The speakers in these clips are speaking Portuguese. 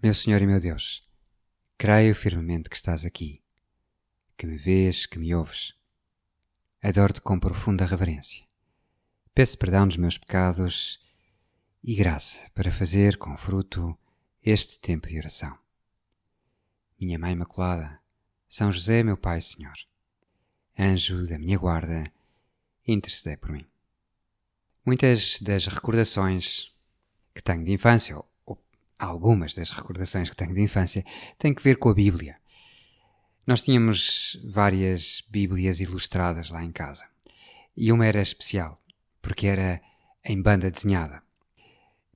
Meu Senhor e meu Deus, creio firmemente que estás aqui, que me vês, que me ouves. Adoro-te com profunda reverência. Peço perdão dos meus pecados e graça para fazer com fruto este tempo de oração. Minha Mãe Imaculada, São José, meu Pai e Senhor, anjo da minha guarda, intercedei por mim. Muitas das recordações que tenho de infância, ou algumas das recordações que tenho de infância, têm que ver com a Bíblia. Nós tínhamos várias Bíblias ilustradas lá em casa. E uma era especial, porque era em banda desenhada.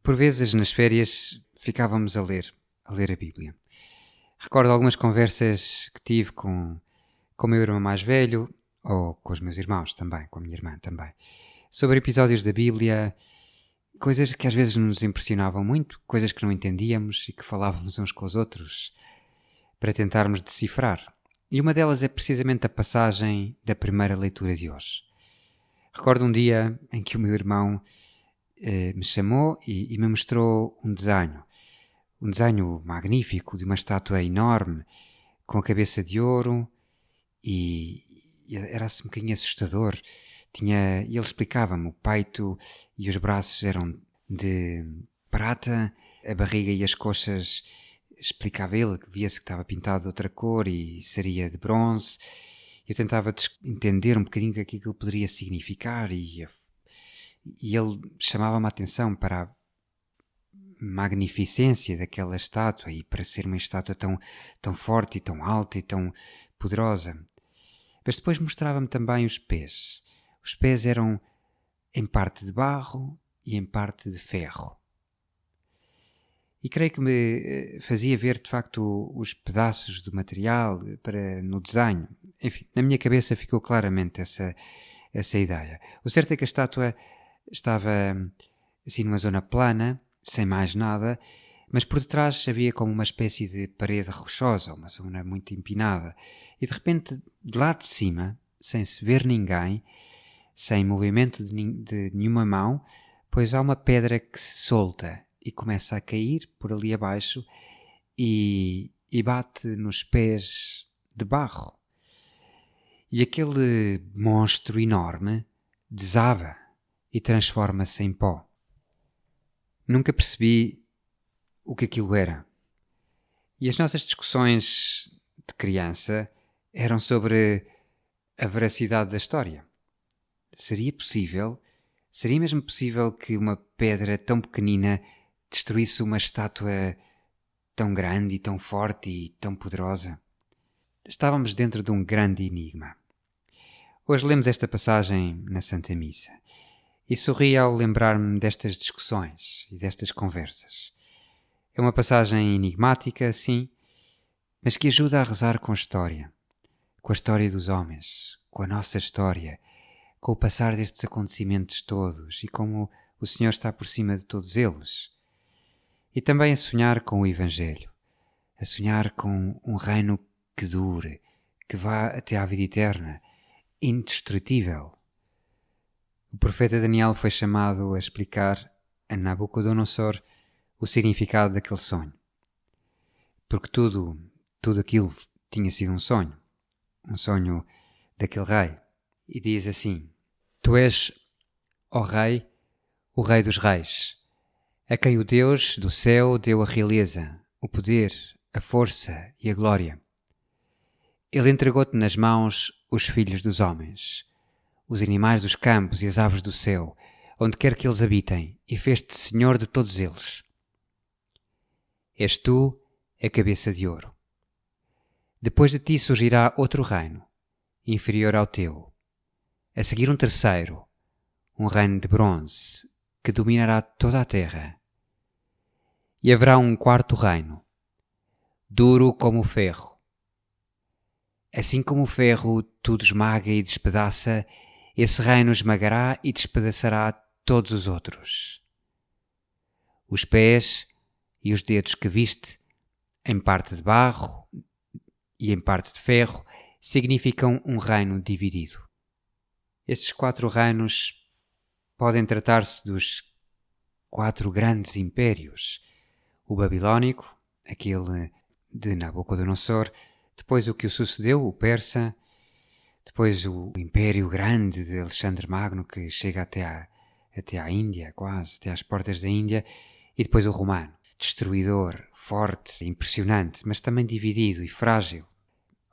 Por vezes, nas férias, ficávamos a ler a Bíblia. Recordo algumas conversas que tive com o meu irmão mais velho, ou com os meus irmãos também, com a minha irmã também, sobre episódios da Bíblia, coisas que às vezes nos impressionavam muito, coisas que não entendíamos e que falávamos uns com os outros para tentarmos decifrar. E uma delas é precisamente a passagem da primeira leitura de hoje. Recordo um dia em que o meu irmão me chamou e me mostrou um desenho magnífico de uma estátua enorme, com a cabeça de ouro, e era assim um bocadinho assustador. Ele explicava-me, o peito e os braços eram de prata, a barriga e as coxas, explicava ele, que via-se que estava pintado de outra cor e seria de bronze. Eu tentava entender um bocadinho o que aquilo poderia significar e ele chamava-me a atenção para a magnificência daquela estátua e para ser uma estátua tão forte e tão alta e tão poderosa. Mas depois mostrava-me também os pés. Os pés eram em parte de barro e em parte de ferro. E creio que me fazia ver, de facto, os pedaços do material no desenho. Enfim, na minha cabeça ficou claramente essa ideia. O certo é que a estátua estava assim numa zona plana, sem mais nada, mas por detrás havia como uma espécie de parede rochosa, uma zona muito empinada. E de repente, de lá de cima, sem se ver ninguém, sem movimento de nenhuma mão, pois há uma pedra que se solta e começa a cair por ali abaixo e bate nos pés de barro. E aquele monstro enorme desaba e transforma-se em pó. Nunca percebi o que aquilo era. E as nossas discussões de criança eram sobre a veracidade da história. Seria mesmo possível que uma pedra tão pequenina destruísse uma estátua tão grande e tão forte e tão poderosa? Estávamos dentro de um grande enigma. Hoje lemos esta passagem na Santa Missa e sorri ao lembrar-me destas discussões e destas conversas. É uma passagem enigmática, sim, mas que ajuda a rezar com a história dos homens, com a nossa história, com o passar destes acontecimentos todos e como o Senhor está por cima de todos eles. E também a sonhar com o Evangelho, a sonhar com um reino que dure, que vá até à vida eterna, indestrutível. O profeta Daniel foi chamado a explicar a Nabucodonosor o significado daquele sonho. Porque tudo aquilo tinha sido um sonho daquele rei. E diz assim: Tu és, ó Rei, o Rei dos Reis, a quem o Deus do céu deu a realeza, o poder, a força e a glória. Ele entregou-te nas mãos os filhos dos homens, os animais dos campos e as aves do céu, onde quer que eles habitem, e fez-te Senhor de todos eles. És tu a cabeça de ouro. Depois de ti surgirá outro reino, inferior ao teu. A seguir um terceiro, um reino de bronze, que dominará toda a terra. E haverá um quarto reino, duro como o ferro. Assim como o ferro tudo esmaga e despedaça, esse reino esmagará e despedaçará todos os outros. Os pés e os dedos que viste, em parte de barro e em parte de ferro, significam um reino dividido. Estes 4 reinos podem tratar-se dos 4 grandes impérios: o babilónico, aquele de Nabucodonosor, depois o que o sucedeu, o persa, depois o Império Grande de Alexandre Magno, que chega até à Índia, quase, até às portas da Índia, e depois o romano, destruidor, forte, impressionante, mas também dividido e frágil.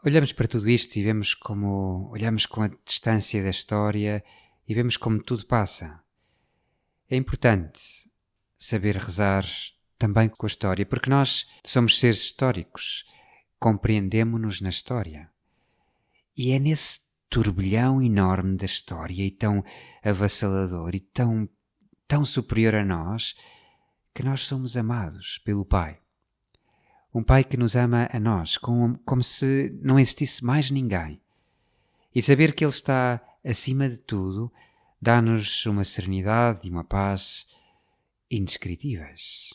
Olhamos para tudo isto e olhamos com a distância da história e vemos como tudo passa. É importante saber rezar também com a história, porque nós somos seres históricos, compreendemo-nos na história. E é nesse turbilhão enorme da história e tão avassalador e tão superior a nós que nós somos amados pelo Pai. Um Pai que nos ama a nós, como se não existisse mais ninguém. E saber que Ele está acima de tudo dá-nos uma serenidade e uma paz indescritíveis.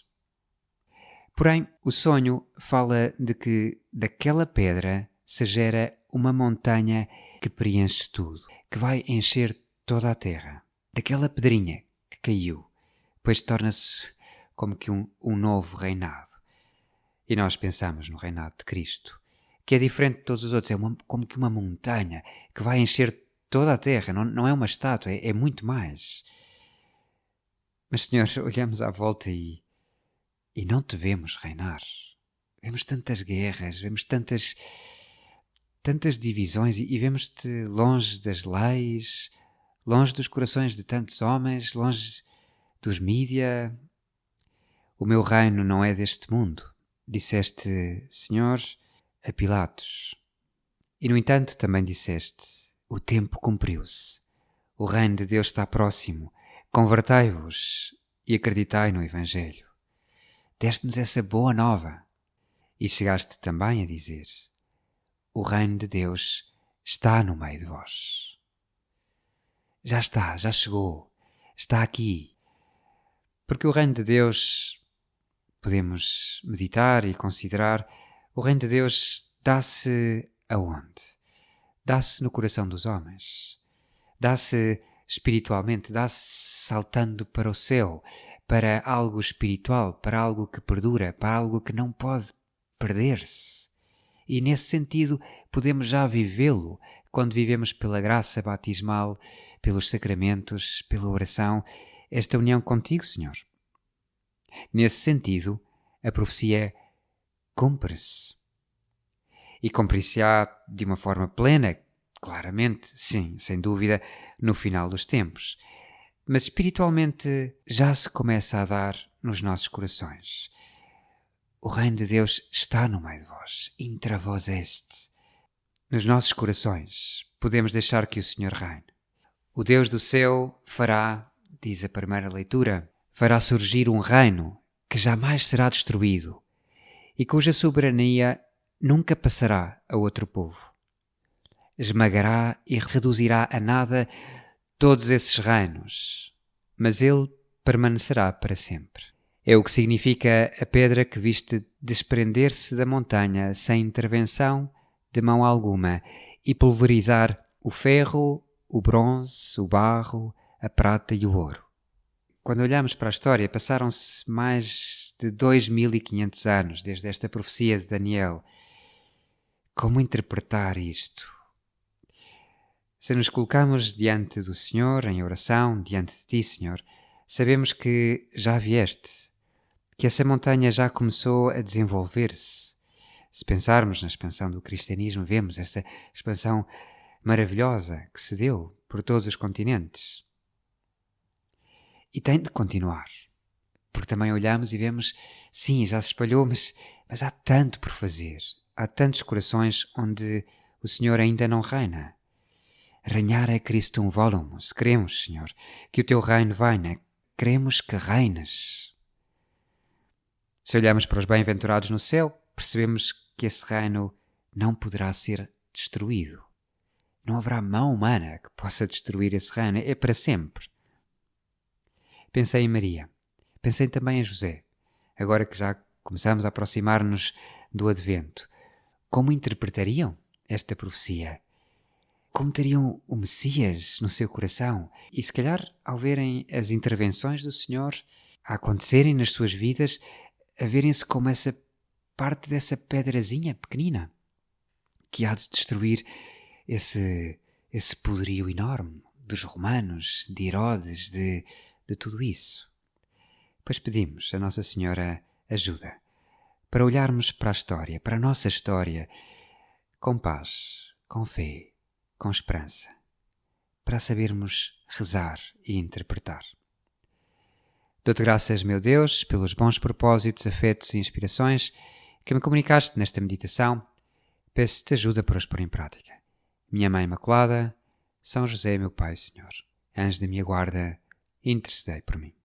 Porém, o sonho fala de que daquela pedra se gera uma montanha que preenche tudo, que vai encher toda a terra. Daquela pedrinha que caiu, depois torna-se como que um novo reinado. E nós pensamos no reinado de Cristo, que é diferente de todos os outros, como que uma montanha que vai encher toda a terra, não é uma estátua, é muito mais. Mas, Senhor, olhamos à volta e não te vemos reinar. Vemos tantas guerras, vemos tantas divisões e vemos-te longe das leis, longe dos corações de tantos homens, longe dos mídia. O meu reino não é deste mundo, disseste, Senhor, a Pilatos. E, no entanto, também disseste, o tempo cumpriu-se. O reino de Deus está próximo. Convertei-vos e acreditai no Evangelho. Deste-nos essa boa nova. E chegaste também a dizer, o reino de Deus está no meio de vós. Já está, já chegou, está aqui. Porque o reino de Deus, podemos meditar e considerar, o reino de Deus dá-se aonde? Dá-se no coração dos homens. Dá-se espiritualmente, dá-se saltando para o céu, para algo espiritual, para algo que perdura, para algo que não pode perder-se. E nesse sentido podemos já vivê-lo quando vivemos pela graça batismal, pelos sacramentos, pela oração, esta união contigo, Senhor. Nesse sentido, a profecia cumpre-se. E cumprir-se-á de uma forma plena, claramente, sim, sem dúvida, no final dos tempos. Mas espiritualmente já se começa a dar nos nossos corações. O reino de Deus está no meio de vós, intra vós est. Nos nossos corações podemos deixar que o Senhor reine. O Deus do céu fará, diz a primeira leitura, fará surgir um reino que jamais será destruído e cuja soberania nunca passará a outro povo. Esmagará e reduzirá a nada todos esses reinos, mas ele permanecerá para sempre. É o que significa a pedra que viste desprender-se da montanha sem intervenção de mão alguma e pulverizar o ferro, o bronze, o barro, a prata e o ouro. Quando olhamos para a história, passaram-se mais de 2500 anos desde esta profecia de Daniel. Como interpretar isto? Se nos colocamos diante do Senhor, em oração, diante de Ti, Senhor, sabemos que já vieste, que essa montanha já começou a desenvolver-se. Se pensarmos na expansão do cristianismo, vemos essa expansão maravilhosa que se deu por todos os continentes. E tem de continuar, porque também olhamos e vemos, sim, já se espalhou, mas há tanto por fazer. Há tantos corações onde o Senhor ainda não reina. Reinar é Christum volumus. Queremos, Senhor, que o Teu reino venha. Queremos que reines. Se olhamos para os bem-aventurados no céu, percebemos que esse reino não poderá ser destruído. Não haverá mão humana que possa destruir esse reino. É para sempre. Pensei em Maria. Pensei também em José. Agora que já começamos a aproximar-nos do Advento, como interpretariam esta profecia? Como teriam o Messias no seu coração? E se calhar, ao verem as intervenções do Senhor a acontecerem nas suas vidas, a verem-se como essa parte dessa pedrazinha pequenina que há de destruir esse poderio enorme dos romanos, de Herodes, de tudo isso. Pois pedimos a Nossa Senhora ajuda para olharmos para a história, para a nossa história, com paz, com fé, com esperança, para sabermos rezar e interpretar. Dou-te graças, meu Deus, pelos bons propósitos, afetos e inspirações que me comunicaste nesta meditação. Peço-te ajuda para os pôr em prática. Minha Mãe Imaculada, São José, meu Pai e Senhor, anjo da minha guarda, intercedei por mim.